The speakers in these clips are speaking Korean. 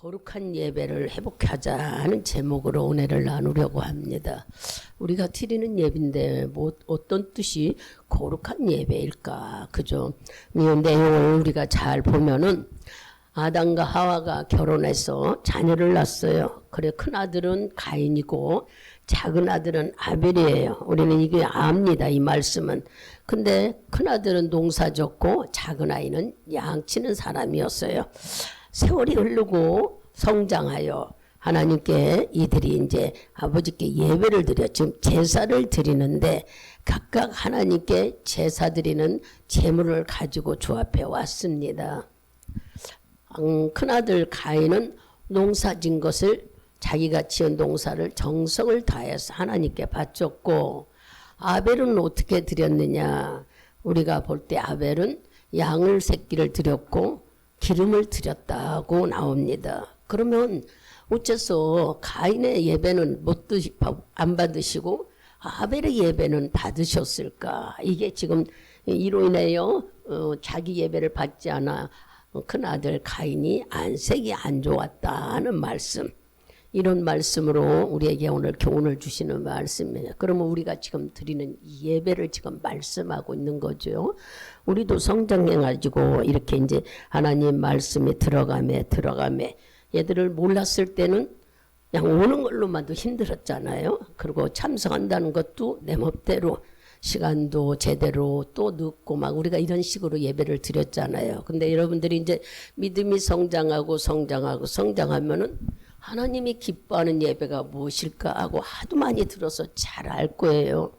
거룩한 예배를 회복하자 하는 제목으로 은혜를 나누려고 합니다. 우리가 드리는 예배인데 뭐 어떤 뜻이 거룩한 예배일까? 그죠? 이 내용을 우리가 잘 보면은 아담과 하와가 결혼해서 자녀를 낳았어요. 그래 큰 아들은 가인이고 작은 아들은 아벨이에요. 우리는 이게 압니다. 이 말씀은. 근데 큰 아들은 농사졌고 작은 아이는 양치는 사람이었어요. 세월이 흐르고 성장하여 하나님께 이들이 이제 아버지께 예배를 드려 지금 제사를 드리는데 각각 하나님께 제사 드리는 제물을 가지고 주 앞에 왔습니다. 큰아들 가인은 농사진 것을 자기가 지은 농사를 정성을 다해서 하나님께 바쳤고 아벨은 어떻게 드렸느냐? 우리가 볼 때 아벨은 양을 새끼를 드렸고 기름을 드렸다고 나옵니다. 그러면 어째서 가인의 예배는 안 받으시고 아벨의 예배는 받으셨을까? 이게 지금 이로 인하여 자기 예배를 받지 않아 큰아들 가인이 안색이 안 좋았다는 말씀. 이런 말씀으로 우리에게 오늘 교훈을 주시는 말씀이에요. 그러면 우리가 지금 드리는 예배를 지금 말씀하고 있는 거죠. 우리도 성장해가지고 이렇게 이제 하나님 말씀에 들어가매 얘들을 몰랐을 때는 그냥 오는 걸로만도 힘들었잖아요. 그리고 참석한다는 것도 내 멋대로 시간도 제대로 또 늦고 막 우리가 이런 식으로 예배를 드렸잖아요. 근데 여러분들이 이제 믿음이 성장하면은 하나님이 기뻐하는 예배가 무엇일까 하고 하도 많이 들어서 잘 알 거예요.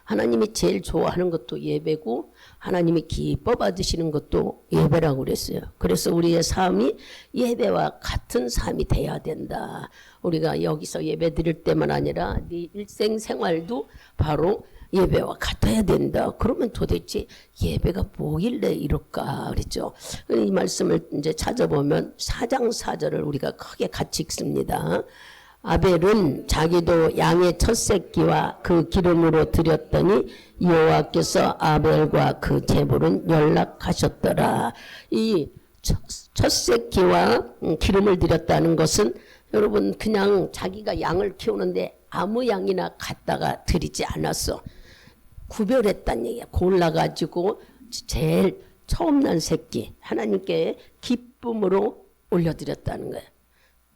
하나님이 제일 좋아하는 것도 예배고 하나님이 기뻐 받으시는 것도 예배라고 그랬어요. 그래서 우리의 삶이 예배와 같은 삶이 돼야 된다. 우리가 여기서 예배 드릴 때만 아니라 네 일생생활도 바로 예배와 같아야 된다. 그러면 도대체 예배가 뭐길래 이럴까 그랬죠. 이 말씀을 이제 찾아보면 4장 4절을 우리가 크게 같이 읽습니다. 아벨은 자기도 양의 첫 새끼와 그 기름으로 드렸더니 여호와께서 아벨과 그 제물은 연락하셨더라. 이 첫 새끼와 기름을 드렸다는 것은 여러분 그냥 자기가 양을 키우는데 아무 양이나 갖다가 드리지 않았어. 구별했다는 얘기야. 골라가지고 제일 처음 난 새끼 하나님께 기쁨으로 올려드렸다는 거야.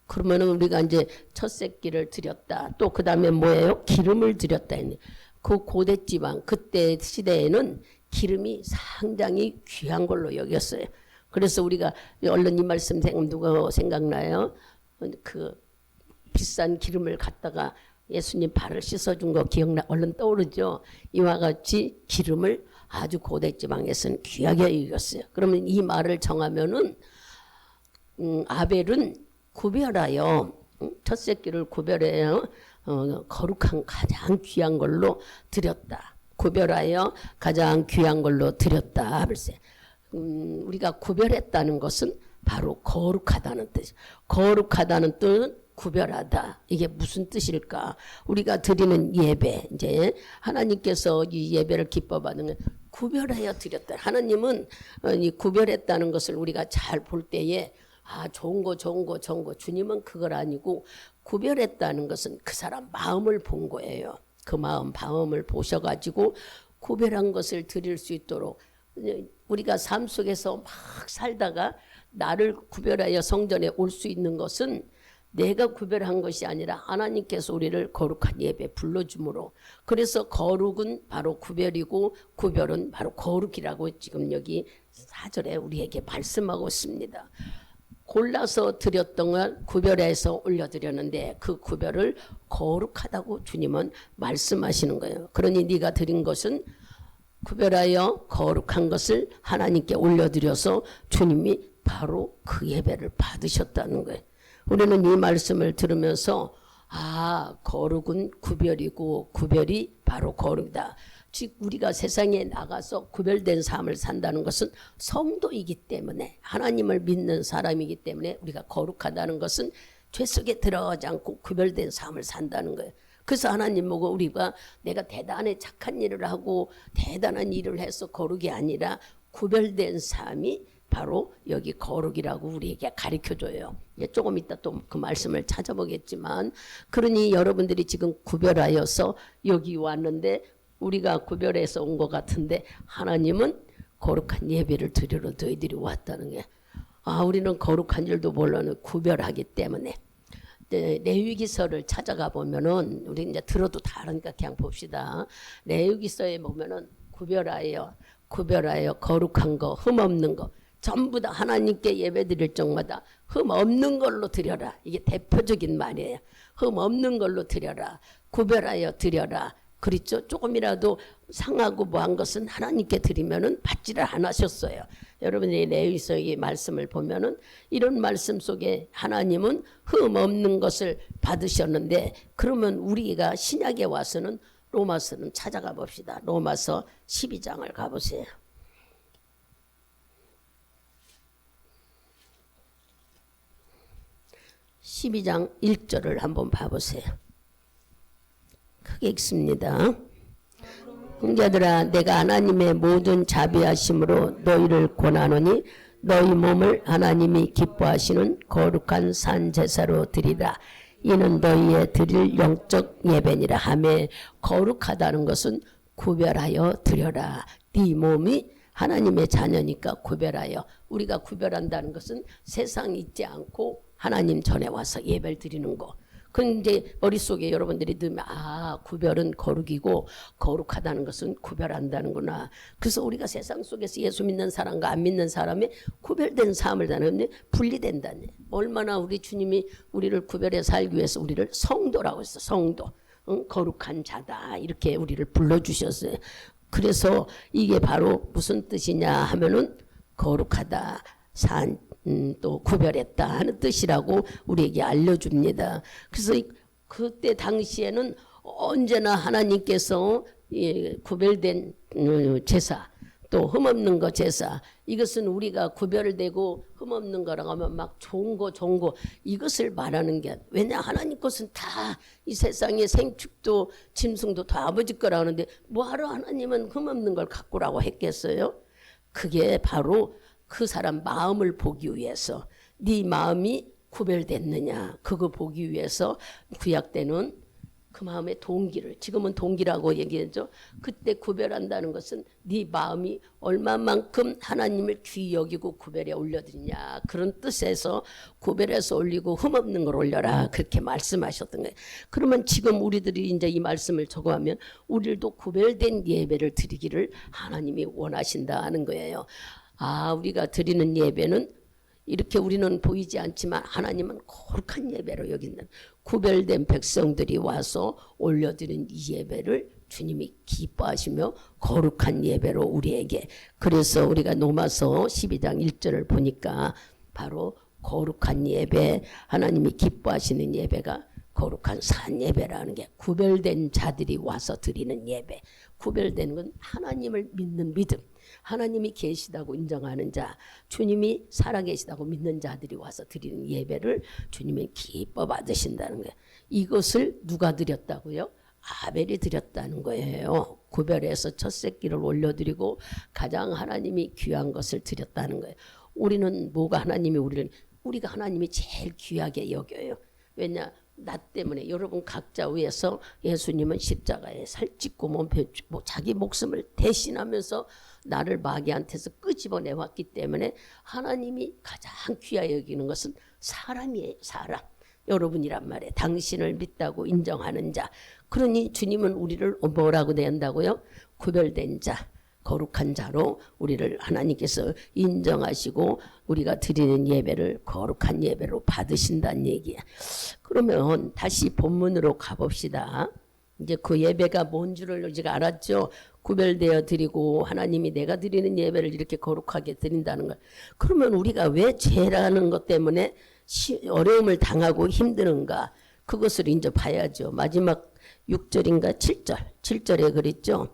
그러면 우리가 이제 첫 새끼를 드렸다. 또 그 다음에 뭐예요? 기름을 드렸다. 그 고대 지방 그때 시대에는 기름이 상당히 귀한 걸로 여겼어요. 그래서 우리가 얼른 이 말씀 누가 생각나요? 그 비싼 기름을 갖다가 예수님 발을 씻어준 거 기억나? 얼른 떠오르죠? 이와 같이 기름을 아주 고대 지방에서는 귀하게 여겼어요. 그러면 이 말을 정하면은 아벨은 구별하여 첫 새끼를 구별해요. 거룩한 가장 귀한 걸로 드렸다. 구별하여 가장 귀한 걸로 드렸다. 글쎄, 우리가 구별했다는 것은 바로 거룩하다는 뜻. 거룩하다는 뜻은 구별하다. 이게 무슨 뜻일까? 우리가 드리는 예배, 이제 하나님께서 이 예배를 기뻐 받는 구별하여 드렸다. 하나님은 이 구별했다는 것을 우리가 잘 볼 때에 좋은 거 주님은 그걸 아니고 구별했다는 것은 그 사람 마음을 본 거예요. 그 마음을 보셔가지고 구별한 것을 드릴 수 있도록 우리가 삶 속에서 막 살다가 나를 구별하여 성전에 올 수 있는 것은 내가 구별한 것이 아니라 하나님께서 우리를 거룩한 예배 불러줌으로. 그래서 거룩은 바로 구별이고 구별은 바로 거룩이라고 지금 여기 4절에 우리에게 말씀하고 있습니다. 골라서 드렸던 걸 구별해서 올려드렸는데 그 구별을 거룩하다고 주님은 말씀하시는 거예요. 그러니 네가 드린 것은 구별하여 거룩한 것을 하나님께 올려드려서 주님이 바로 그 예배를 받으셨다는 거예요. 우리는 이 말씀을 들으면서 거룩은 구별이고 구별이 바로 거룩이다. 즉 우리가 세상에 나가서 구별된 삶을 산다는 것은 성도이기 때문에 하나님을 믿는 사람이기 때문에 우리가 거룩하다는 것은 죄 속에 들어가지 않고 구별된 삶을 산다는 거예요. 그래서 하나님 보고 우리가 내가 대단히 착한 일을 하고 대단한 일을 해서 거룩이 아니라 구별된 삶이 바로 여기 거룩이라고 우리에게 가르쳐줘요. 조금 이따 또 그 말씀을 찾아보겠지만, 그러니 여러분들이 지금 구별하여서 여기 왔는데 우리가 구별해서 온 것 같은데 하나님은 거룩한 예배를 드리러 너희들이 왔다는 게, 우리는 거룩한 줄도 몰라는 구별하기 때문에. 레위기서를 찾아가 보면은 우리 이제 들어도 다 알으니까 그냥 봅시다. 레위기서에 보면은 구별하여 거룩한 거, 흠 없는 거 전부 다 하나님께 예배드릴 적마다 흠 없는 걸로 드려라. 이게 대표적인 말이에요. 흠 없는 걸로 드려라. 구별하여 드려라. 그렇죠? 조금이라도 상하고 뭐한 것은 하나님께 드리면은 받지를 않으셨어요. 여러분이 레위기서의 말씀을 보면은 이런 말씀 속에 하나님은 흠 없는 것을 받으셨는데, 그러면 우리가 신약에 와서는 로마서는 찾아가 봅시다. 로마서 12장을 가보세요. 12장 1절을 한번 봐보세요. 크게 읽습니다. 형제들아, 내가 하나님의 모든 자비하심으로 너희를 권하노니 너희 몸을 하나님이 기뻐하시는 거룩한 산 제사로 드리라. 이는 너희의 드릴 영적 예배니라 하매, 거룩하다는 것은 구별하여 드려라. 네 몸이 하나님의 자녀니까 구별하여. 우리가 구별한다는 것은 세상 있지 않고 하나님 전에 와서 예배를 드리는 거. 근데 머릿속에 여러분들이 넣으면 구별은 거룩이고 거룩하다는 것은 구별한다는구나. 그래서 우리가 세상 속에서 예수 믿는 사람과 안 믿는 사람의 구별된 삶을 다는데 분리된다니. 얼마나 우리 주님이 우리를 구별해 살기 위해서 우리를 성도라고 했어. 성도. 거룩한 자다. 이렇게 우리를 불러주셨어요. 그래서 이게 바로 무슨 뜻이냐 하면은 거룩하다. 또 구별했다 하는 뜻이라고 우리에게 알려줍니다. 그래서 그때 당시에는 언제나 하나님께서 구별된 제사, 또 흠없는 거 제사, 이것은 우리가 구별되고 흠없는 거라고 하면 막 좋은 거 이것을 말하는 게, 왜냐 하나님 것은 다 이 세상에 생축도 짐승도 다 아버지 거라 하는데 뭐하러 하나님은 흠없는 걸 갖고라고 했겠어요? 그게 바로 그 사람 마음을 보기 위해서, 네 마음이 구별됐느냐 그거 보기 위해서 구약 때는 그 마음의 동기를, 지금은 동기라고 얘기했죠. 그때 구별한다는 것은 네 마음이 얼마만큼 하나님을 귀히 여기고 구별에 올려드리냐, 그런 뜻에서 구별해서 올리고 흠없는 걸 올려라 그렇게 말씀하셨던 거예요. 그러면 지금 우리들이 이제 이 말씀을 적어하면 우리도 구별된 예배를 드리기를 하나님이 원하신다 하는 거예요. 우리가 드리는 예배는 이렇게 우리는 보이지 않지만 하나님은 거룩한 예배로 여기는, 구별된 백성들이 와서 올려드린 이 예배를 주님이 기뻐하시며 거룩한 예배로 우리에게, 그래서 우리가 로마서 12장 1절을 보니까 바로 거룩한 예배, 하나님이 기뻐하시는 예배가 거룩한 산 예배라는 게, 구별된 자들이 와서 드리는 예배. 구별되는 건 하나님을 믿는 믿음, 하나님이 계시다고 인정하는 자, 주님이 살아계시다고 믿는 자들이 와서 드리는 예배를 주님이 기뻐 받으신다는 거예요. 이것을 누가 드렸다고요? 아벨이 드렸다는 거예요. 구별해서 첫 새끼를 올려드리고 가장 하나님이 귀한 것을 드렸다는 거예요. 우리는 뭐가 하나님이 우리가 하나님이 제일 귀하게 여겨요. 왜냐? 나 때문에 여러분 각자 위해서 예수님은 십자가에 살찌고 자기 목숨을 대신하면서 나를 마귀한테서 끄집어내왔기 때문에 하나님이 가장 귀하게 여기는 것은 사람이에요. 사람. 여러분이란 말이에요. 당신을 믿다고 인정하는 자. 그러니 주님은 우리를 뭐라고 낸다고요? 구별된 자, 거룩한 자로 우리를 하나님께서 인정하시고 우리가 드리는 예배를 거룩한 예배로 받으신다는 얘기야. 그러면 다시 본문으로 가봅시다. 이제 그 예배가 뭔 줄을 우리가 알았죠. 구별되어 드리고 하나님이 내가 드리는 예배를 이렇게 거룩하게 드린다는 걸. 그러면 우리가 왜 죄라는 것 때문에 어려움을 당하고 힘드는가, 그것을 이제 봐야죠. 마지막 6절인가 7절에 그랬죠.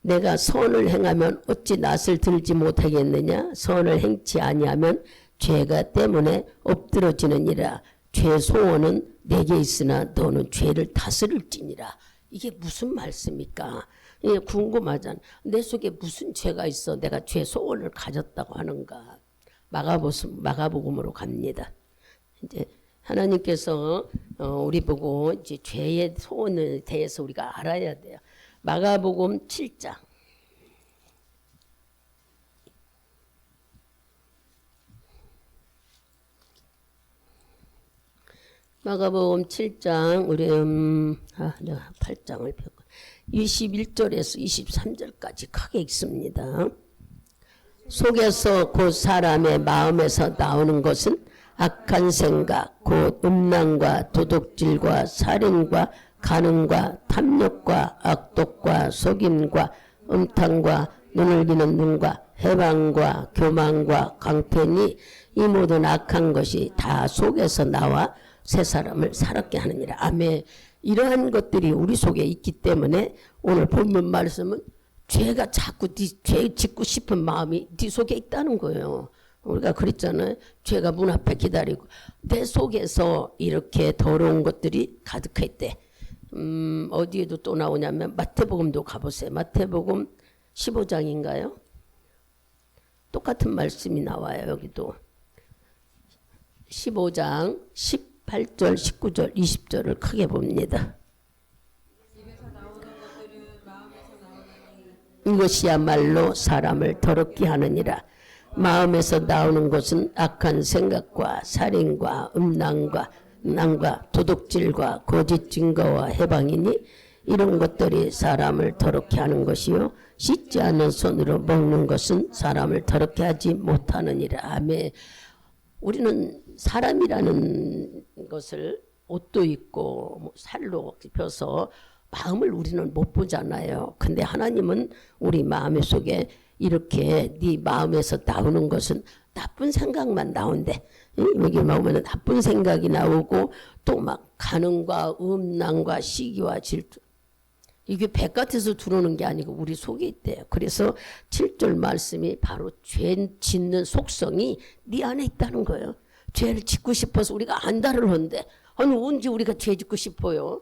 내가 선을 행하면 어찌 낫을 들지 못하겠느냐. 선을 행치 아니하면 죄가 때문에 엎드러지느니라. 죄 소원은 내게 있으나 너는 죄를 다스릴지니라. 이게 무슨 말씀입니까? 예, 궁금하잖아. 내 속에 무슨 죄가 있어? 내가 죄 소원을 가졌다고 하는가? 마가복음으로 갑니다. 이제 하나님께서 우리 보고 이제 죄의 소원에 대해서 우리가 알아야 돼요. 마가복음 7장. 마가복음 7장 우리 8장을 펴고 21절에서 23절까지 크게 읽습니다. 속에서 곧 사람의 마음에서 나오는 것은 악한 생각, 곧 음란과 도둑질과 살인과 간음과 탐욕과 악독과 속임과 음탕과 눈을 비는 눈과 해방과 교만과 강태니 이 모든 악한 것이 다 속에서 나와 새 사람을 살았게 하느니라. 아멘. 이러한 것들이 우리 속에 있기 때문에 오늘 본문 말씀은 죄가 자꾸 죄 짓고 싶은 마음이 네 속에 있다는 거예요. 우리가 그랬잖아요. 죄가 문 앞에 기다리고 내 속에서 이렇게 더러운 것들이 가득했대. 어디에도 또 나오냐면 마태복음도 가보세요. 마태복음 15장인가요? 똑같은 말씀이 나와요. 여기도 15장 18절 19절 20절을 크게 봅니다. 이것이야말로 사람을 더럽게 하느니라. 마음에서 나오는 것은 악한 생각과 살인과 음란과 도둑질과 거짓 증거와 해방이니 이런 것들이 사람을 더럽게 하는 것이요 씻지 않은 손으로 먹는 것은 사람을 더럽게 하지 못하느니라. 아멘. 우리는 사람이라는 것을 옷도 입고 살로 입혀서 마음을 우리는 못 보잖아요. 근데 하나님은 우리 마음 속에 이렇게 네 마음에서 나오는 것은 나쁜 생각만 나온대. 여기 보면 나쁜 생각이 나오고 또 막 간음과 음란과 시기와 질투. 이게 바깥에서 들어오는 게 아니고 우리 속에 있대요. 그래서 7절 말씀이 바로 죄 짓는 속성이 네 안에 있다는 거예요. 죄를 짓고 싶어서 우리가 안달을 하는데 아니 언제 우리가 죄 짓고 싶어요?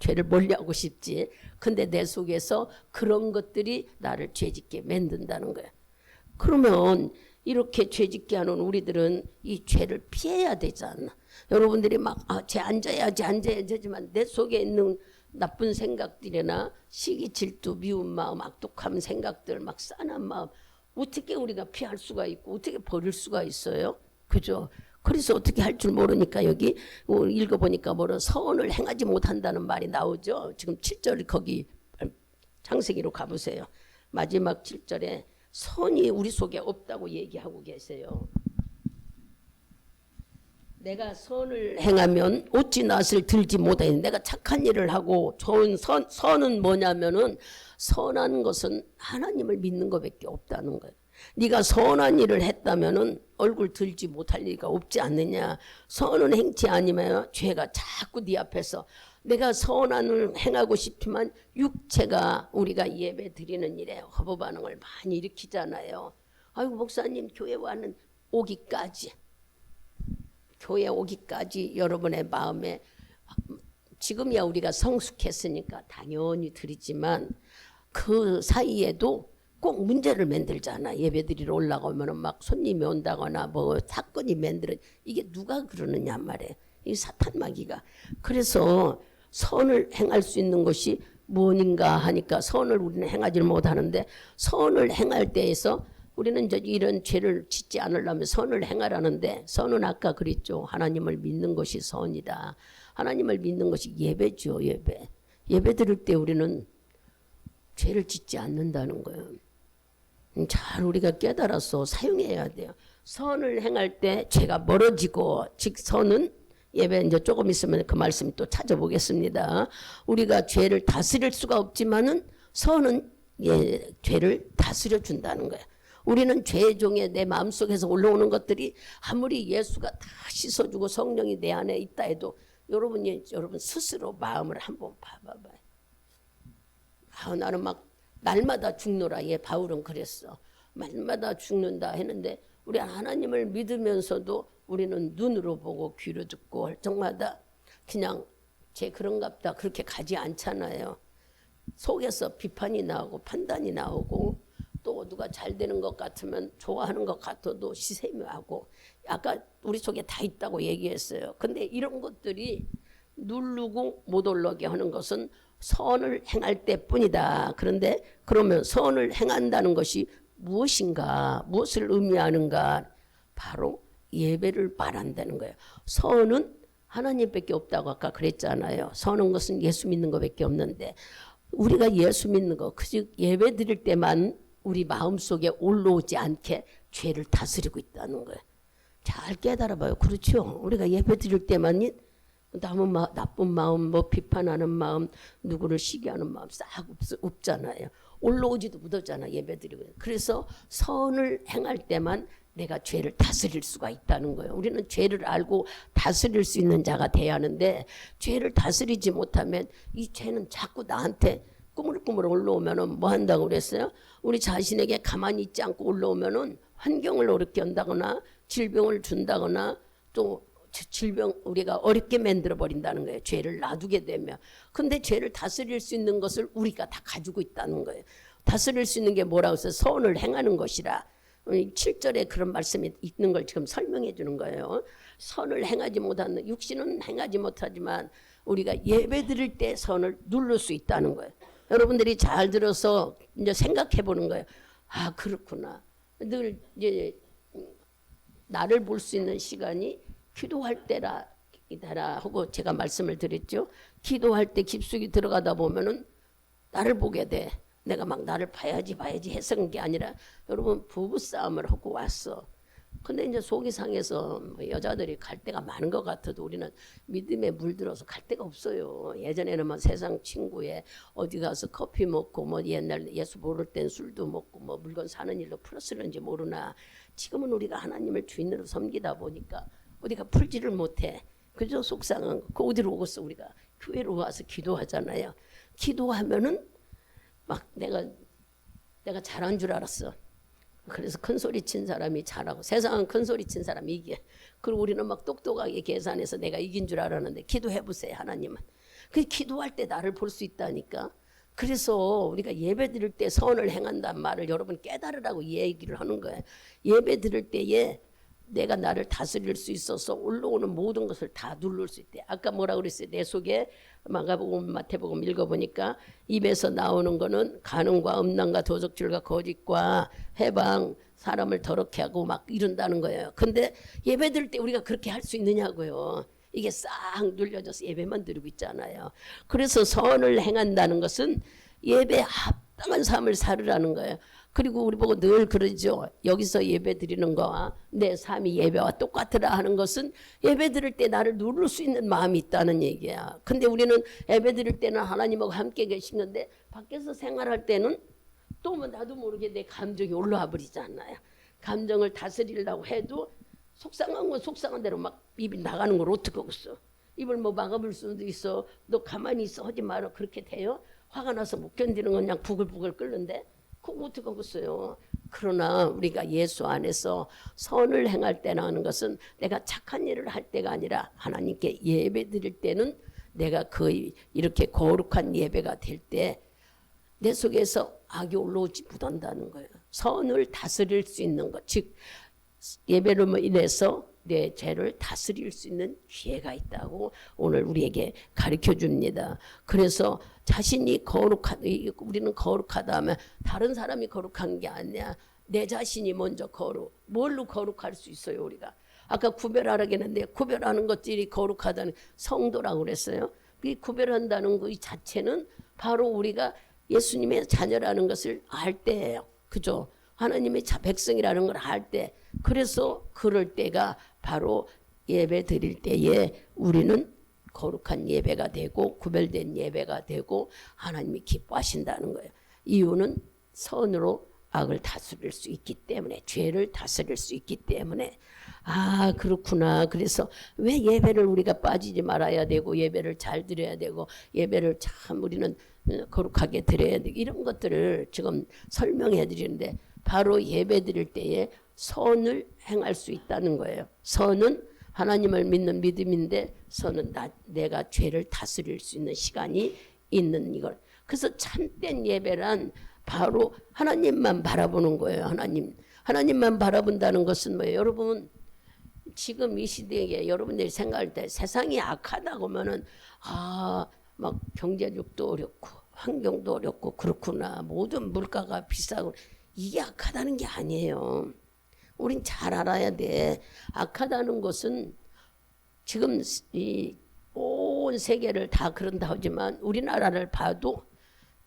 죄를 멀리하고 싶지. 근데 내 속에서 그런 것들이 나를 죄짓게 만든다는 거야. 그러면 이렇게 죄짓게 하는 우리들은 이 죄를 피해야 되지 않나. 여러분들이 막 죄 앉아야지 하지만 내 속에 있는 나쁜 생각들이나 시기 질투 미운 마음 악독한 생각들 막 싸한 마음 어떻게 우리가 피할 수가 있고 어떻게 버릴 수가 있어요? 그죠? 그래서 어떻게 할 줄 모르니까 여기 읽어보니까 선을 행하지 못한다는 말이 나오죠. 지금 7절 거기 창세기로 가보세요. 마지막 7절에 선이 우리 속에 없다고 얘기하고 계세요. 내가 선을 행하면 어찌 낯을 들지 못하니 내가 착한 일을 하고 좋은 선은 뭐냐면은 선한 것은 하나님을 믿는 것밖에 없다는 거예요. 네가 선한 일을 했다면은 얼굴 들지 못할 리가 없지 않느냐. 선은 행치 아니면 죄가 자꾸 네 앞에서 내가 선한 일을 행하고 싶지만 육체가 우리가 예배 드리는 일에 허브 반응을 많이 일으키잖아요. 아이고 목사님 교회 오기까지 여러분의 마음에 지금이야 우리가 성숙했으니까 당연히 드리지만 그 사이에도 꼭 문제를 만들잖아. 예배드리러 올라가면 막 손님이 온다거나 뭐 사건이 만들어. 이게 누가 그러느냐 말이에요. 이 사탄 마귀가. 그래서 선을 행할 수 있는 것이 무엇인가 하니까 선을 우리는 행하지 못하는데 선을 행할 때에서 우리는 이제 이런 죄를 짓지 않으려면 선을 행하라는데 선은 아까 그랬죠. 하나님을 믿는 것이 선이다. 하나님을 믿는 것이 예배죠. 예배 드릴 때 우리는 죄를 짓지 않는다는 거예요. 잘 우리가 깨달아서 사용해야 돼요. 선을 행할 때 죄가 멀어지고 즉 선은 예배 이제 조금 있으면 그 말씀 또 찾아보겠습니다. 우리가 죄를 다스릴 수가 없지만은 선은 죄를 다스려 준다는 거예요. 우리는 죄 중에 내 마음속에서 올라오는 것들이 아무리 예수가 다 씻어주고 성령이 내 안에 있다 해도 여러분 스스로 마음을 한번 봐봐봐요. 나는 막 날마다 죽노라. 바울은 그랬어. 날마다 죽는다 했는데 우리 하나님을 믿으면서도 우리는 눈으로 보고 귀로 듣고 할 적마다 그냥 제 그런갑다 그렇게 가지 않잖아요. 속에서 비판이 나오고 판단이 나오고 또 누가 잘 되는 것 같으면 좋아하는 것 같아도 시샘하고 아까 우리 속에 다 있다고 얘기했어요. 근데 이런 것들이 누르고 못 올라오게 하는 것은 선을 행할 때뿐이다. 그런데 그러면 선을 행한다는 것이 무엇인가? 무엇을 의미하는가? 바로 예배를 말한다는 거예요. 선은 하나님밖에 없다고 아까 그랬잖아요. 선한 것은 예수 믿는 것밖에 없는데 우리가 예수 믿는 것, 즉 예배 드릴 때만 우리 마음속에 올라오지 않게 죄를 다스리고 있다는 거예요. 잘 깨달아봐요. 그렇죠? 우리가 예배 드릴 때만 나쁜 마음, 뭐 비판하는 마음, 누구를 시기하는 마음 싹 없잖아요. 올라오지도 못하잖아, 예배 드리고. 그래서 선을 행할 때만 내가 죄를 다스릴 수가 있다는 거예요. 우리는 죄를 알고 다스릴 수 있는 자가 돼야 하는데 죄를 다스리지 못하면 이 죄는 자꾸 나한테 꾸물꾸물 올라오면은 뭐 한다고 그랬어요? 우리 자신에게 가만히 있지 않고 올라오면은 환경을 어렵게 한다거나 질병을 준다거나 또 질병 우리가 어렵게 만들어 버린다는 거예요. 죄를 놔두게 되면. 근데 죄를 다스릴 수 있는 것을 우리가 다 가지고 있다는 거예요. 다스릴 수 있는 게 뭐라고 해서 선을 행하는 것이라. 7절에 그런 말씀이 있는 걸 지금 설명해 주는 거예요. 선을 행하지 못하는 육신은 행하지 못하지만 우리가 예배 드릴 때 선을 누릴 수 있다는 거예요. 여러분들이 잘 들어서 이제 생각해 보는 거예요. 아, 그렇구나. 늘 이제 나를 볼 수 있는 시간이 기도할 때라 하고 제가 말씀을 드렸죠. 기도할 때 깊숙이 들어가다 보면은 나를 보게 돼. 내가 막 나를 봐야지 해서 그런 게 아니라 여러분 부부싸움을 하고 왔어. 근데 이제 속이 상해서 뭐 여자들이 갈 데가 많은 것 같아도 우리는 믿음에 물들어서 갈 데가 없어요. 예전에는 뭐 세상 친구에 어디 가서 커피 먹고 뭐 옛날 예수 모를 땐 술도 먹고 뭐 물건 사는 일로 풀었을는지 모르나 지금은 우리가 하나님을 주인으로 섬기다 보니까 어디가 풀지를 못해. 그저 속상한 거. 어디로 오겠어 우리가. 교회로 와서 기도하잖아요. 기도하면은 막 내가 잘한 줄 알았어. 그래서 큰 소리 친 사람이 잘하고 세상은 큰 소리 친 사람이 이게. 그리고 우리는 막 똑똑하게 계산해서 내가 이긴 줄 알았는데 기도해 보세요. 하나님은. 그 기도할 때 나를 볼 수 있다니까. 그래서 우리가 예배 드릴 때 선을 행한다는 말을 여러분 깨달으라고 얘기를 하는 거예요. 예배 드릴 때에 내가 나를 다스릴 수 있어서 올라오는 모든 것을 다 누를 수 있대. 아까 뭐라 그랬어요? 내 속에 마가복음 마태복음 읽어보니까 입에서 나오는 거는 간음과 음란과 도적질과 거짓과 해방 사람을 더럽게 하고 막 이런다는 거예요. 근데 예배 드릴 때 우리가 그렇게 할 수 있느냐고요. 이게 싹 눌려져서 예배만 드리고 있잖아요. 그래서 선을 행한다는 것은 예배에 합당한 삶을 살으라는 거예요. 그리고 우리 보고 늘 그러죠. 여기서 예배 드리는 거와 내 삶이 예배와 똑같으라 하는 것은 예배 드릴 때 나를 누를 수 있는 마음이 있다는 얘기야. 근데 우리는 예배 드릴 때는 하나님하고 함께 계신 건데 밖에서 생활할 때는 또 뭐 나도 모르게 내 감정이 올라와 버리잖아요. 감정을 다스리려고 해도 속상한 건 속상한 대로 막 입이 나가는 걸 어떻게 하겠어. 입을 뭐 막아볼 수도 있어. 너 가만히 있어 하지 마라. 그렇게 돼요. 화가 나서 못 견디는 건 그냥 부글부글 끓는데 그거 어떻게 하겠어요. 그러나 우리가 예수 안에서 선을 행할 때나 하는 것은 내가 착한 일을 할 때가 아니라 하나님께 예배 드릴 때는 내가 거의 이렇게 거룩한 예배가 될 때 내 속에서 악이 올라오지 못한다는 거예요. 선을 다스릴 수 있는 것, 즉 예배로 인해서 내 죄를 다스릴 수 있는 기회가 있다고 오늘 우리에게 가르쳐 줍니다. 그래서 자신이 거룩하다, 우리는 거룩하다 하면 다른 사람이 거룩한 게 아니야. 내 자신이 먼저 뭘로 거룩할 수 있어요 우리가. 아까 구별하라고 했는데 구별하는 것들이 거룩하다는 성도라고 그랬어요. 이 구별한다는 것 자체는 바로 우리가 예수님의 자녀라는 것을 알 때예요. 그죠? 하나님의 백성이라는 걸 알 때. 그래서 그럴 때가 바로 예배 드릴 때에 우리는 거룩한 예배가 되고 구별된 예배가 되고 하나님이 기뻐하신다는 거예요. 이유는 선으로 악을 다스릴 수 있기 때문에, 죄를 다스릴 수 있기 때문에. 아, 그렇구나. 그래서 왜 예배를 우리가 빠지지 말아야 되고 예배를 잘 드려야 되고 예배를 참 우리는 거룩하게 드려야 되고 이런 것들을 지금 설명해 드리는데 바로 예배 드릴 때에 선을 행할 수 있다는 거예요. 선은 하나님을 믿는 믿음인데 선은 내가 죄를 다스릴 수 있는 시간이 있는 이걸. 그래서 참된 예배란 바로 하나님만 바라보는 거예요. 하나님만 바라본다는 것은 뭐예요? 여러분 지금 이 시대에 여러분들이 생각할 때 세상이 악하다고 하면은 막 경제력도 어렵고 환경도 어렵고 그렇구나. 모든 물가가 비싸고 이게 악하다는 게 아니에요. 우린 잘 알아야 돼. 악하다는 것은 지금 이 온 세계를 다 그런다 하지만 우리나라를 봐도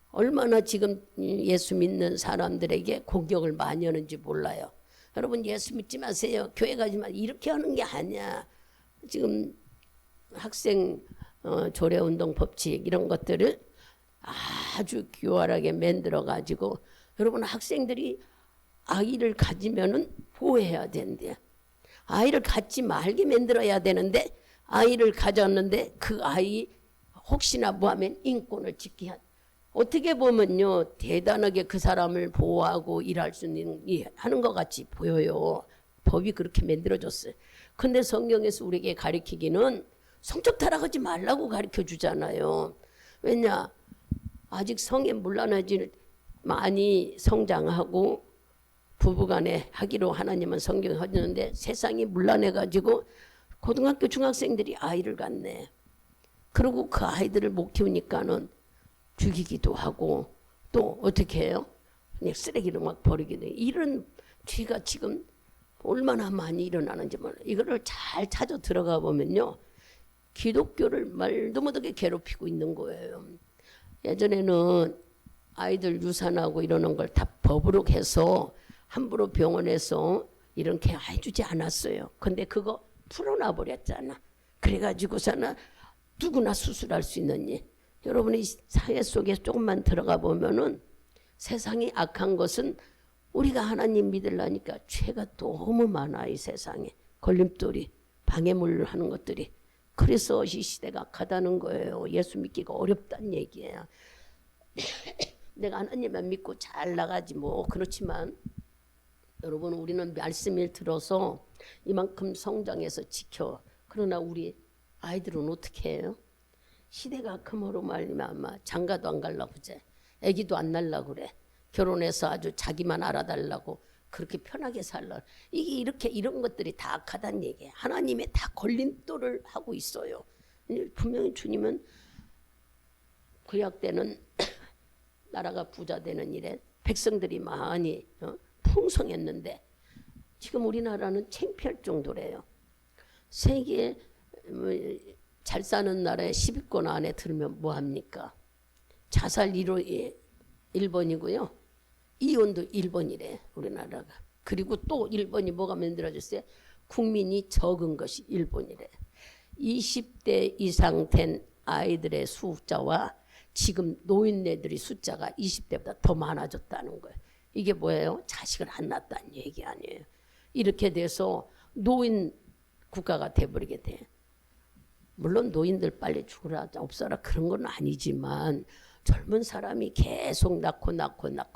얼마나 지금 예수 믿는 사람들에게 공격을 많이 하는지 몰라요. 여러분 예수 믿지 마세요. 교회 가지 마. 이렇게 하는 게 아니야. 지금 학생 조례운동 법칙 이런 것들을 아주 교활하게 만들어 가지고 여러분 학생들이 아이를 가지면은 보호해야 된대요. 아이를 갖지 말게 만들어야 되는데 아이를 가졌는데 그 아이 혹시나 뭐하면 인권을 지키야. 어떻게 보면요 대단하게 그 사람을 보호하고 일할 수 있는 하는 것 같이 보여요. 법이 그렇게 만들어졌어요. 근데 성경에서 우리에게 가르치기는 성적 타락하지 말라고 가르쳐 주잖아요. 왜냐 아직 성에 문란하지 많이 성장하고 부부간에 하기로 하나님은 성경에 하셨는데 세상이 문란해가지고 고등학교 중학생들이 아이를 갖네. 그리고 그 아이들을 못 키우니까는 죽이기도 하고 또 어떻게 해요? 그냥 쓰레기로 막 버리기도 해요. 이런 죄가 지금 얼마나 많이 일어나는지 몰라요. 이거를 잘 찾아 들어가 보면요. 기독교를 말도 못하게 괴롭히고 있는 거예요. 예전에는 아이들 유산하고 이러는 걸 다 법으로 해서 함부로 병원에서 이렇게 해주지 않았어요. 근데 그거 풀어놔 버렸잖아. 그래가지고서는 누구나 수술할 수 있는 일. 여러분이 사회 속에 조금만 들어가 보면은 세상이 악한 것은 우리가 하나님 믿으려니까 죄가 너무 많아. 이 세상에 걸림돌이 방해물 하는 것들이. 그래서 이 시대가 악하다는 거예요. 예수 믿기가 어렵다는 얘기예요. 내가 하나님만 믿고 잘 나가지 뭐 그렇지만 여러분 우리는 말씀을 들어서 이만큼 성장해서 지켜. 그러나 우리 아이들은 어떻게 해요? 시대가 악함으로 말미암아 장가도 안 가려고 그래. 애기도 안 낳으려고 그래. 결혼해서 아주 자기만 알아달라고 그렇게 편하게 살라. 이게 이렇게 이런 것들이 다 악하다는 얘기예요. 하나님의 다 걸림돌을 하고 있어요. 분명히 주님은 구약 때는 나라가 부자 되는 일에 백성들이 많이 풍성했는데 지금 우리나라는 창피할 정도래요. 세계 잘 사는 나라의 10위권 안에 들으면 뭐합니까? 자살 1위 1번이고요. 이혼도 1번이래 우리나라가. 그리고 또 1번이 뭐가 만들어졌어요? 국민이 적은 것이 1번이래. 20대 이상 된 아이들의 숫자와 지금 노인네들의 숫자가 20대보다 더 많아졌다는 거예요. 이게 뭐예요? 자식을 안 낳았다는 얘기 아니에요. 이렇게 돼서 노인 국가가 돼버리게 돼. 물론 노인들 빨리 죽으라 없어라 그런 건 아니지만 젊은 사람이 계속 낳고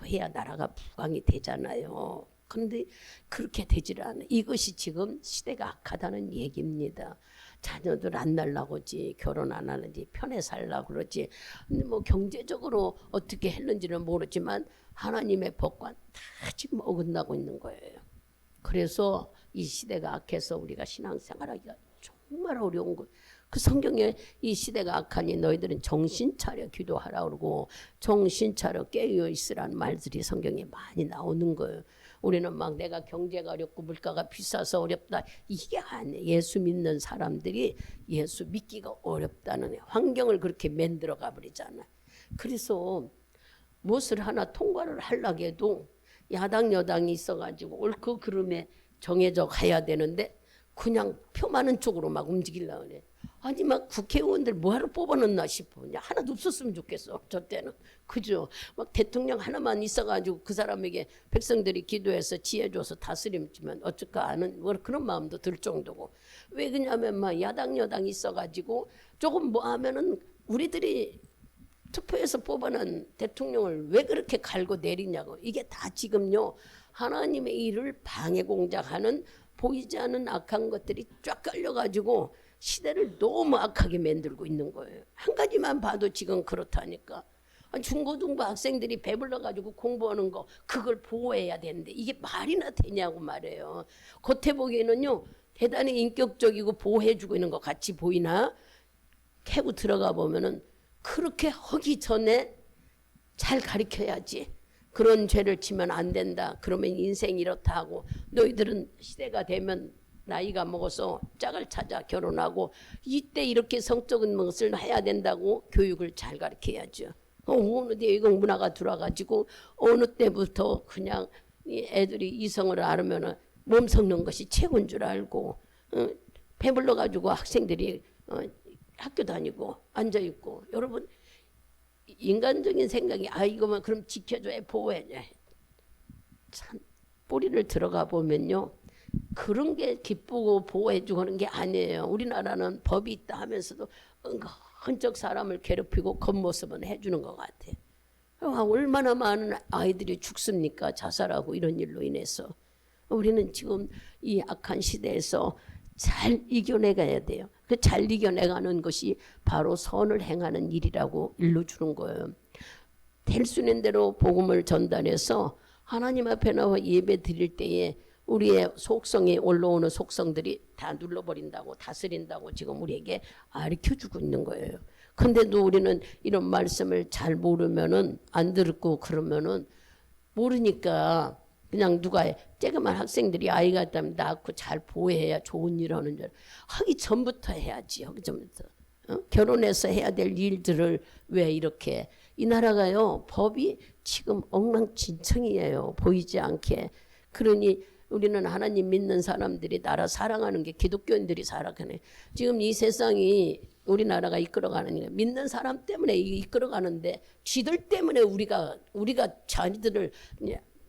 해야 나라가 부강이 되잖아요. 그런데 그렇게 되질 않아요. 이것이 지금 시대가 악하다는 얘기입니다. 자녀들 안 낳으려고지 결혼 안 하는지 편해 살려고 그러지. 근데 뭐 경제적으로 어떻게 했는지는 모르지만 하나님의 법과 다 지금 어긋나고 있는 거예요. 그래서 이 시대가 악해서 우리가 신앙생활하기가 정말 어려운 거예요. 그 성경에 이 시대가 악하니 너희들은 정신 차려 기도하라 그러고 정신 차려 깨어 있으라는 말들이 성경에 많이 나오는 거예요. 우리는 막 내가 경제가 어렵고 물가가 비싸서 어렵다 이게 아니에요. 예수 믿는 사람들이 예수 믿기가 어렵다는 환경을 그렇게 만들어 가버리잖아요. 그래서 무엇을 하나 통과를 하려고 해도 야당 여당이 있어가지고 옳고 그름에 정해져 가야 되는데 그냥 표 많은 쪽으로 막 움직이려고 그래. 아니 막 국회의원들 뭐하러 뽑아놨나 싶어. 그냥 하나도 없었으면 좋겠어. 저 때는. 그죠? 막 대통령 하나만 있어가지고 그 사람에게 백성들이 기도해서 지혜 줘서 다스리면 어쩔까 하는 그런 마음도 들 정도고. 왜 그러냐면 막 야당 여당이 있어가지고 조금 뭐 하면은 우리들이 투표해서 뽑아낸 대통령을 왜 그렇게 갈고 내리냐고. 이게 다 지금요 하나님의 일을 방해 공작하는 보이지 않는 악한 것들이 쫙 깔려가지고 시대를 너무 악하게 만들고 있는 거예요. 한 가지만 봐도 지금 그렇다니까. 중고등부 학생들이 배불러 가지고 공부하는 거 그걸 보호해야 되는데 이게 말이나 되냐고 말해요. 겉에 보기에는요 대단히 인격적이고 보호해주고 있는 것 같이 보이나 캐고 들어가 보면은 그렇게 하기 전에 잘 가르쳐야지. 그런 죄를 지면 안 된다. 그러면 인생이 이렇다 하고 너희들은 시대가 되면 나이가 먹어서 짝을 찾아 결혼하고 이때 이렇게 성적인 것을 해야 된다고 교육을 잘 가르쳐야죠. 어느 때 이건 문화가 들어와가지고 어느 때부터 그냥 애들이 이성을 알으면 몸 섞는 것이 최고인 줄 알고 배불러가지고 학생들이 학교 다니고 앉아있고 여러분 인간적인 생각이 이거만 그럼 지켜줘야 보호해야 참 뿌리를 들어가 보면요 그런 게 기쁘고 보호해주고 하는 게 아니에요. 우리나라는 법이 있다 하면서도 헌적 사람을 괴롭히고 겉모습은 해주는 것 같아요. 얼마나 많은 아이들이 죽습니까? 자살하고 이런 일로 인해서. 우리는 지금 이 악한 시대에서 잘 이겨내가야 돼요. 그 잘 이겨내가는 것이 바로 선을 행하는 일이라고 일러주는 거예요. 될 수 있는 대로 복음을 전달해서 하나님 앞에 나와 예배 드릴 때에 우리의 속성에 올라오는 속성들이 다 눌러버린다고 다스린다고 지금 우리에게 가르쳐주고 있는 거예요. 근데도 우리는 이런 말씀을 잘 모르면은 안 듣고 그러면은 모르니까 그냥 누가 쬐그만 학생들이 아이가 있다면 낳고 잘 보호해야 좋은 일 하는 줄 하기 전부터 해야지. 하기 전부터 결혼해서 해야 될 일들을 왜 이렇게 이 나라가요 법이 지금 엉망진창이에요. 보이지 않게. 그러니 우리는 하나님 믿는 사람들이 나라 사랑하는 게 기독교인들이 살아가네. 지금 이 세상이 우리나라가 이끌어가는 게 믿는 사람 때문에 이끌어가는데 쥐들 때문에 우리가 자기들을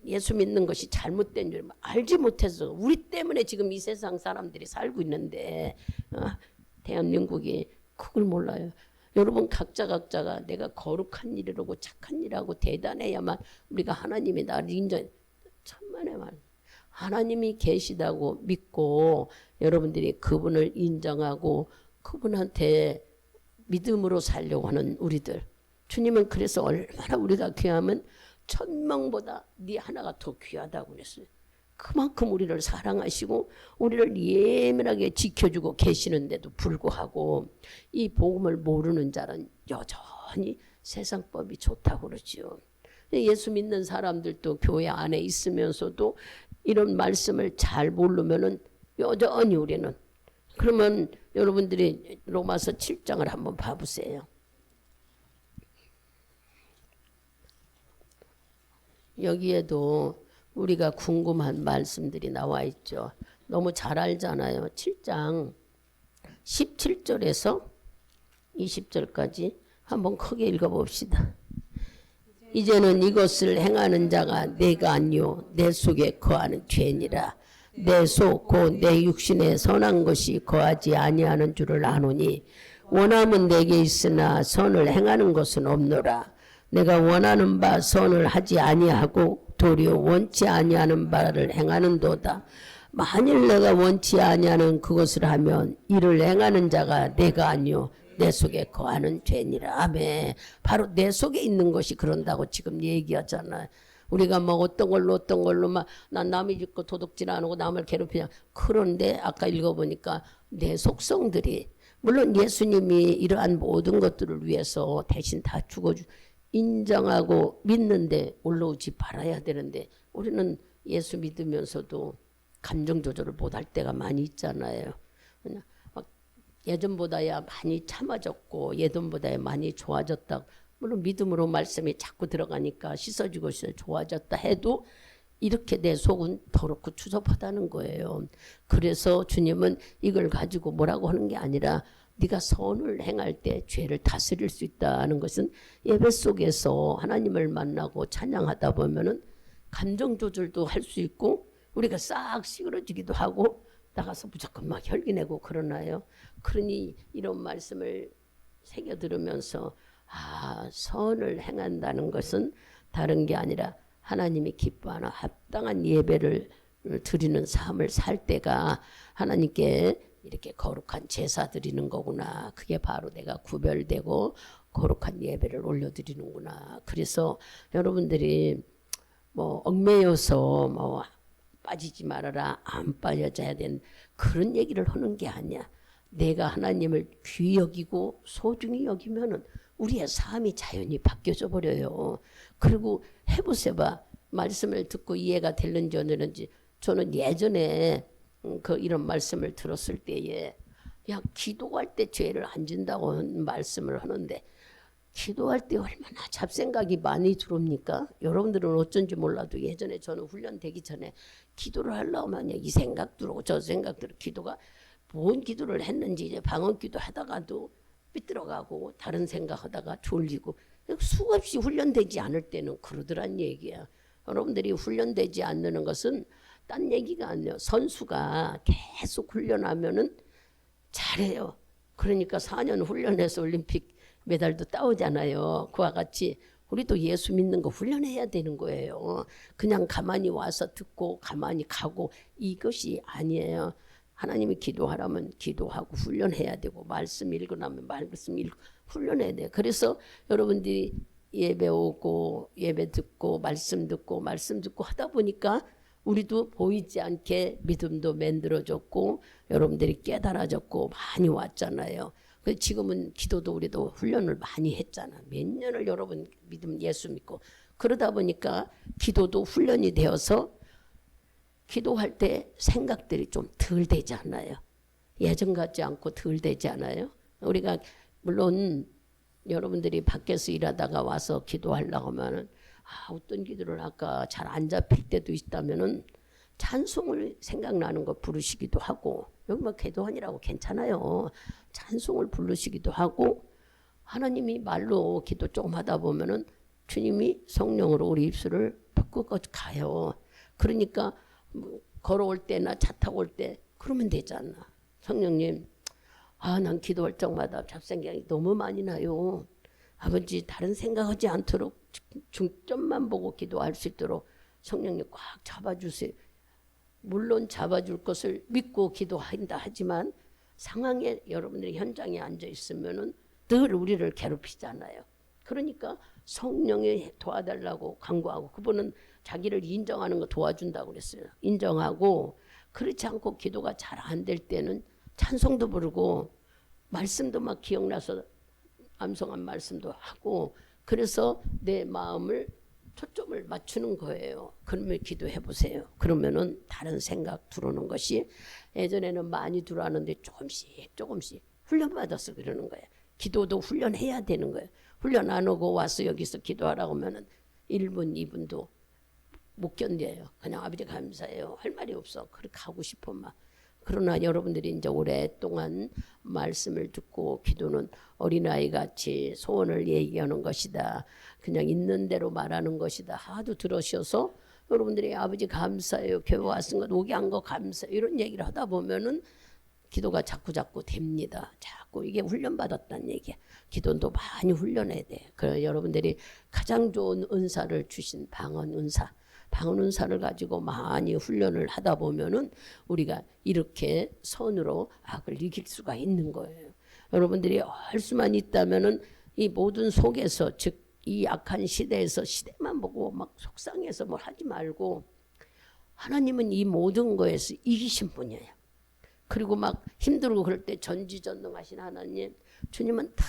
예수 믿는 것이 잘못된 줄 알지 못해서 우리 때문에 지금 이 세상 사람들이 살고 있는데 대한민국이 그걸 몰라요. 여러분 각자가 내가 거룩한 일이라고 착한 일하고 대단해야만 우리가 하나님이 나를 인정. 천만의 말. 하나님이 계시다고 믿고 여러분들이 그분을 인정하고 그분한테 믿음으로 살려고 하는 우리들. 주님은 그래서 얼마나 우리가 귀하면 1000명보다 네 하나가 더 귀하다고 그랬어요. 그만큼 우리를 사랑하시고 우리를 예민하게 지켜주고 계시는데도 불구하고 이 복음을 모르는 자는 여전히 세상법이 좋다고 그러죠. 예수 믿는 사람들도 교회 안에 있으면서도 이런 말씀을 잘 모르면은 여전히 우리는 그러면 여러분들이 로마서 7장을 한번 봐보세요. 여기에도 우리가 궁금한 말씀들이 나와 있죠. 너무 잘 알잖아요. 7장 17절에서 20절까지 한번 크게 읽어봅시다. 이제는 이것을 행하는 자가 내가 아니요 내 속에 거하는 죄니라. 내 속 곧 내 육신에 선한 것이 거하지 아니하는 줄을 아노니 원함은 내게 있으나 선을 행하는 것은 없노라. 내가 원하는 바 선을 하지 아니하고 도리어 원치 아니하는 바를 행하는도다. 만일 내가 원치 아니하는 그것을 하면 이를 행하는 자가 내가 아니요 내 속에 거하는 죄니라. 아멘. 바로 내 속에 있는 것이 그런다고 지금 얘기하잖아요. 우리가 뭐 어떤 걸로 막 난 남의 짓고 도둑질 안 하고 남을 괴롭히냐. 그런데 아까 읽어보니까 내 속성들이 물론 예수님이 이러한 모든 것들을 위해서 대신 다 죽어주 인정하고 믿는데 올라오지 말아야 되는데 우리는 예수 믿으면서도 감정 조절을 못할 때가 많이 있잖아요. 그냥 예전보다야 많이 참아졌고 예전보다야 많이 좋아졌다. 물론 믿음으로 말씀이 자꾸 들어가니까 씻어지고 좋아졌다 해도 이렇게 내 속은 더럽고 추접하다는 거예요. 그래서 주님은 이걸 가지고 뭐라고 하는 게 아니라 네가 선을 행할 때 죄를 다스릴 수 있다는 것은 예배 속에서 하나님을 만나고 찬양하다 보면은 감정 조절도 할 수 있고 우리가 싹 시그러지기도 하고 나가서 무조건 막 혈기내고 그러나요. 그러니 이런 말씀을 새겨 들으면서 선을 행한다는 것은 다른 게 아니라 하나님이 기뻐하는 합당한 예배를 드리는 삶을 살 때가 하나님께 이렇게 거룩한 제사 드리는 거구나. 그게 바로 내가 구별되고 거룩한 예배를 올려드리는구나. 그래서 여러분들이 뭐 얽매여서 뭐 빠지지 말아라, 안 빠져야 된 그런 얘기를 하는 게 아니야. 내가 하나님을 귀히 여기고 소중히 여기면은 우리의 삶이 자연히 바뀌어져 버려요. 그리고 해보세 봐. 말씀을 듣고 이해가 될는지 안 되는지. 저는 예전에 이런 말씀을 들었을 때에 야, 기도할 때 죄를 안 진다고 말씀을 하는데 기도할 때 얼마나 잡생각이 많이 들어옵니까? 여러분들은 어쩐지 몰라도 예전에 저는 훈련되기 전에 기도를 하려고 하면 이 생각 들어오고 저 생각 들어. 기도가 뭔 기도를 했는지 이제 방언기도 하다가도 삐뚤어가고 다른 생각하다가 졸리고 수없이 훈련되지 않을 때는 그러더란 얘기야. 여러분들이 훈련되지 않는 것은 딴 얘기가 아니에요. 선수가 계속 훈련하면은 잘해요. 그러니까 4년 훈련해서 올림픽 메달도 따오잖아요. 그와 같이 우리도 예수 믿는 거 훈련해야 되는 거예요. 그냥 가만히 와서 듣고 가만히 가고 이것이 아니에요. 하나님이 기도하라면 기도하고 훈련해야 되고 말씀 읽으라면 말씀 읽고 훈련해야 돼요. 그래서 여러분들이 예배 오고 예배 듣고 말씀 듣고 하다 보니까 우리도 보이지 않게 믿음도 만들어졌고 여러분들이 깨달아졌고 많이 왔잖아요. 지금은 기도도 우리도 훈련을 많이 했잖아. 몇 년을 여러분 믿음 예수 믿고 그러다 보니까 기도도 훈련이 되어서 기도할 때 생각들이 좀 덜 되지 않아요. 예전 같지 않고 덜 되지 않아요. 우리가 물론 여러분들이 밖에서 일하다가 와서 기도하려고 하면은 어떤 기도를 할까 잘 안 잡힐 때도 있다면은 찬송을 생각나는 거 부르시기도 하고 여기 뭐 기도하니라고 괜찮아요. 찬송을 부르시기도 하고 하나님이 말로 기도 조금 하다 보면은 주님이 성령으로 우리 입술을 덮고 가요. 그러니까 뭐 걸어올 때나 차 타고 올 때 그러면 되잖아. 성령님, 난 기도할 적마다 잡생각이 너무 많이 나요. 아버지 다른 생각하지 않도록 중점만 보고 기도할 수 있도록 성령님 꽉 잡아주세요. 물론 잡아줄 것을 믿고 기도한다 하지만 상황에 여러분들이 현장에 앉아 있으면은 늘 우리를 괴롭히잖아요. 그러니까 성령이 도와달라고 간구하고 그분은 자기를 인정하는 거 도와준다고 그랬어요. 인정하고 그렇지 않고 기도가 잘 안 될 때는 찬송도 부르고 말씀도 막 기억나서 암송한 말씀도 하고 그래서 내 마음을 초점을 맞추는 거예요. 그러면 기도해 보세요. 그러면은 다른 생각 들어오는 것이 예전에는 많이 들어왔는데 조금씩 훈련받아서 그러는 거예요. 기도도 훈련해야 되는 거예요. 훈련 안 하고 와서 여기서 기도하라고 하면은 1분, 2분도 못 견뎌요. 그냥 아버지 감사해요. 할 말이 없어. 그렇게 하고 싶어 막. 그러나 여러분들이 이제 오랫동안 말씀을 듣고 기도는 어린아이 같이 소원을 얘기하는 것이다. 그냥 있는 대로 말하는 것이다. 하도 들으셔서 여러분들이 아버지 감사해요. 교회 왔은 것 오게 한 거 감사해요. 이런 얘기를 하다 보면은 기도가 자꾸 됩니다. 자꾸 이게 훈련받았다는 얘기야. 기도도 많이 훈련해야 돼. 그래서 여러분들이 가장 좋은 은사를 주신 방언 은사를 가지고 많이 훈련을 하다 보면은 우리가 이렇게 선으로 악을 이길 수가 있는 거예요. 여러분들이 할 수만 있다면은 이 모든 속에서 즉 이 악한 시대에서 시대만 보고 막 속상해서 뭘 하지 말고 하나님은 이 모든 거에서 이기신 분이에요. 그리고 막 힘들고 그럴 때 전지전능하신 하나님, 주님은 다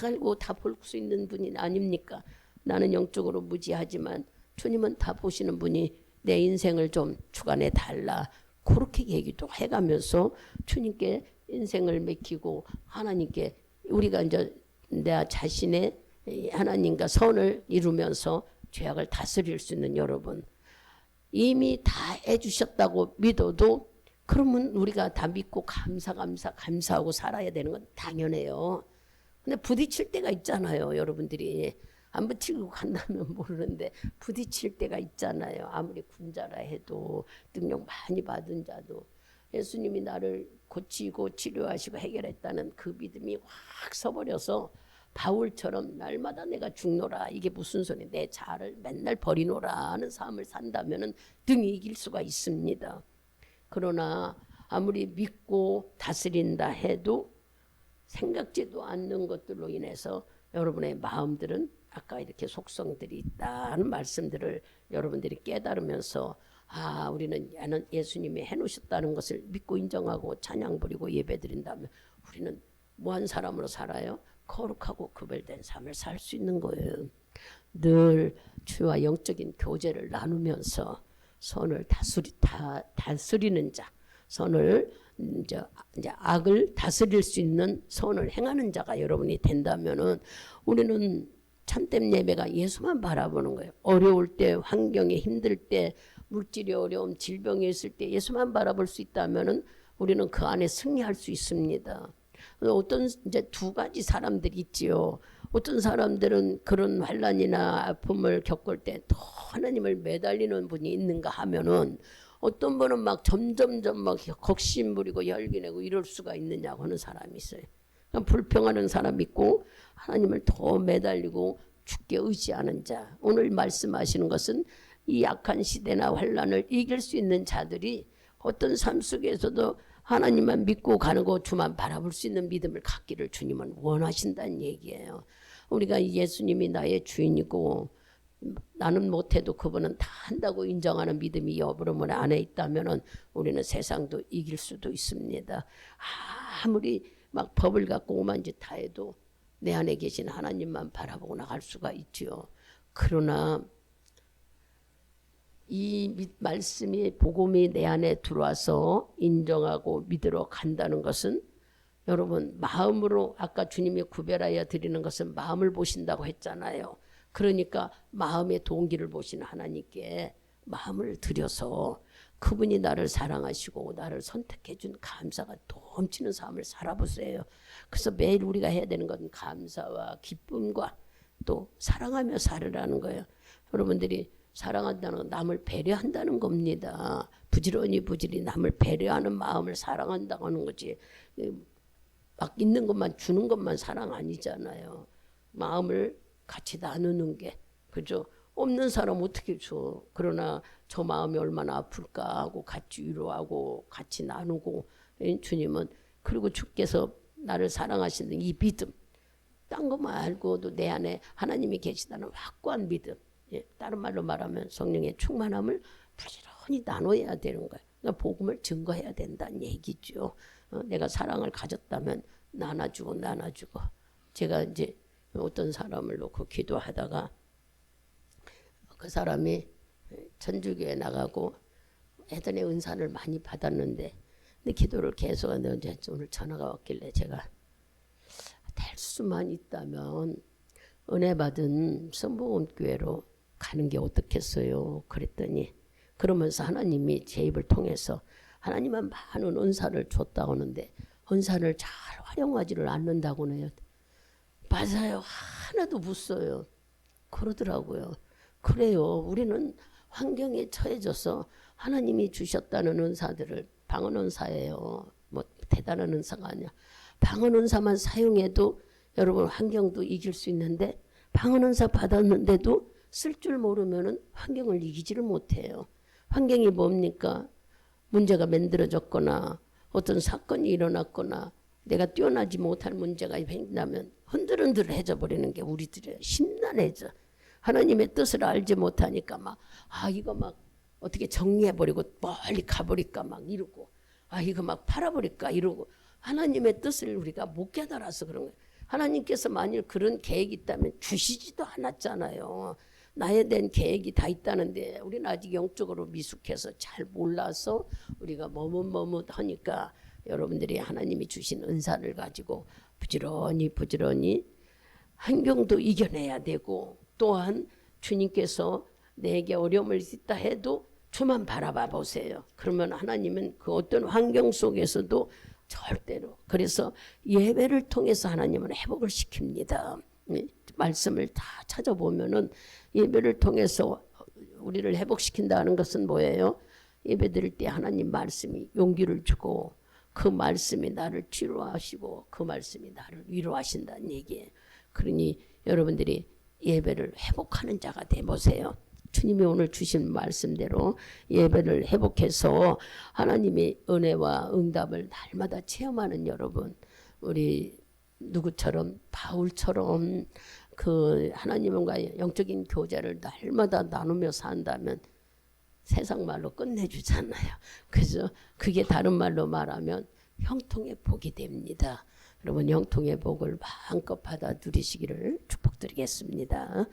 알고 다 볼 수 있는 분이 아닙니까? 나는 영적으로 무지하지만 주님은 다 보시는 분이 내 인생을 좀 주관해 달라. 그렇게 얘기도 해가면서 주님께 인생을 맡기고 하나님께 우리가 이제 내 자신의 하나님과 선을 이루면서 죄악을 다스릴 수 있는 여러분 이미 다 해주셨다고 믿어도 그러면 우리가 다 믿고 감사하고 살아야 되는 건 당연해요. 근데 부딪힐 때가 있잖아요. 여러분들이 안 부딪히고 간다면 모르는데 부딪힐 때가 있잖아요. 아무리 군자라 해도 능력 많이 받은 자도 예수님이 나를 고치고 치료하시고 해결했다는 그 믿음이 확 서버려서 바울처럼 날마다 내가 죽노라 이게 무슨 소리 내 자아를 맨날 버리노라 하는 삶을 산다면 등이 이길 수가 있습니다. 그러나 아무리 믿고 다스린다 해도 생각지도 않는 것들로 인해서 여러분의 마음들은 아까 이렇게 속성들이 있다는 말씀들을 여러분들이 깨달으면서 우리는 예수님이 해놓으셨다는 것을 믿고 인정하고 찬양 부리고 예배 드린다면 우리는 뭐한 사람으로 살아요? 거룩하고 구별된 삶을 살 수 있는 거예요. 늘 주와 영적인 교제를 나누면서 선을 다스리는 자, 선을 이제 악을 다스릴 수 있는 선을 행하는 자가 여러분이 된다면은 우리는 참된 예배가 예수만 바라보는 거예요. 어려울 때, 환경이 힘들 때, 물질이 어려움, 질병이 있을 때 예수만 바라볼 수 있다면은 우리는 그 안에 승리할 수 있습니다. 어떤 이제 두 가지 사람들이 있지요. 어떤 사람들은 그런 환난이나 아픔을 겪을 때 더 하나님을 매달리는 분이 있는가 하면은 어떤 분은 막 점점점 막 곡심 부리고 열기 내고 이럴 수가 있느냐고 하는 사람이 있어요. 불평하는 사람이 있고 하나님을 더 매달리고 죽게 의지하는 자. 오늘 말씀하시는 것은 이 약한 시대나 환난을 이길 수 있는 자들이 어떤 삶 속에서도 하나님만 믿고 가는 거 주만 바라볼 수 있는 믿음을 갖기를 주님은 원하신다는 얘기예요. 우리가 예수님이 나의 주인이고 나는 못해도 그분은 다 한다고 인정하는 믿음이 여러분 안에 있다면 우리는 세상도 이길 수도 있습니다. 아무리 막 법을 갖고 오만 짓 다 해도 내 안에 계신 하나님만 바라보고 나갈 수가 있지요. 그러나 이 말씀이 복음이 내 안에 들어와서 인정하고 믿으러 간다는 것은 여러분 마음으로 아까 주님이 구별하여 드리는 것은 마음을 보신다고 했잖아요. 그러니까 마음의 동기를 보시는 하나님께 마음을 들여서 그분이 나를 사랑하시고 나를 선택해 준 감사가 넘치는 삶을 살아보세요. 그래서 매일 우리가 해야 되는 건 감사와 기쁨과 또 사랑하며 살으라는 거예요. 여러분들이 사랑한다는 건 남을 배려한다는 겁니다. 부지런히 남을 배려하는 마음을 사랑한다고 하는 거지. 막 있는 것만 주는 것만 사랑 아니잖아요. 마음을 같이 나누는 게 그죠? 없는 사람 어떻게 줘? 그러나 저 마음이 얼마나 아플까 하고 같이 위로하고 같이 나누고 주님은 그리고 주께서 나를 사랑하시는 이 믿음 딴 거 말고도 내 안에 하나님이 계시다는 확고한 믿음 다른 말로 말하면 성령의 충만함을 부지런히 나눠야 되는 거예요. 그러니까 복음을 증거해야 된다는 얘기죠. 내가 사랑을 가졌다면 나눠주고 제가 이제 어떤 사람을 놓고 기도하다가 그 사람이 천주교에 나가고 예전에 은사를 많이 받았는데 근데 기도를 계속 하는데 오늘 전화가 왔길래 제가 될 수만 있다면 은혜 받은 성복음교회로 가는 게 어떻겠어요? 그랬더니 그러면서 하나님이 제 입을 통해서 하나님은 많은 은사를 줬다고 하는데 은사를 잘 활용하지를 않는다고 해요. 맞아요. 하나도 못 써요. 그러더라고요. 그래요. 우리는 환경에 처해져서 하나님이 주셨다는 은사들을 방언 은사예요. 뭐 대단한 은사가 아니야. 방언 은사만 사용해도 여러분 환경도 이길 수 있는데 방언 은사 받았는데도 쓸 줄 모르면은 환경을 이기지를 못해요. 환경이 뭡니까? 문제가 만들어졌거나 어떤 사건이 일어났거나 내가 뛰어나지 못할 문제가 생긴다면 흔들흔들해져 버리는 게 우리들의 심란해져. 하나님의 뜻을 알지 못하니까 이거 막 어떻게 정리해버리고 멀리 가버릴까 막 이러고 이거 막 팔아버릴까 이러고 하나님의 뜻을 우리가 못 깨달아서 그런 거예요. 하나님께서 만일 그런 계획이 있다면 주시지도 않았잖아요. 나에 대한 계획이 다 있다는데 우리는 아직 영적으로 미숙해서 잘 몰라서 우리가 머뭇머뭇하니까 여러분들이 하나님이 주신 은사를 가지고 부지런히 환경도 이겨내야 되고 또한 주님께서 내게 어려움을 있다 해도 주만 바라봐 보세요. 그러면 하나님은 그 어떤 환경 속에서도 절대로 그래서 예배를 통해서 하나님은 회복을 시킵니다. 말씀을 다 찾아보면은 예배를 통해서 우리를 회복시킨다는 것은 뭐예요? 예배 드릴 때 하나님 말씀이 용기를 주고 그 말씀이 나를 치료하시고 그 말씀이 나를 위로하신다는 얘기예요. 그러니 여러분들이 예배를 회복하는 자가 되보세요. 주님이 오늘 주신 말씀대로 예배를 회복해서 하나님의 은혜와 응답을 날마다 체험하는 여러분, 우리 누구처럼 바울처럼 그 하나님과 영적인 교제를 날마다 나누며 산다면 세상 말로 끝내주잖아요. 그래서 그게 다른 말로 말하면 형통의 복이 됩니다. 여러분 형통의 복을 마음껏 받아 누리시기를 축복드리겠습니다.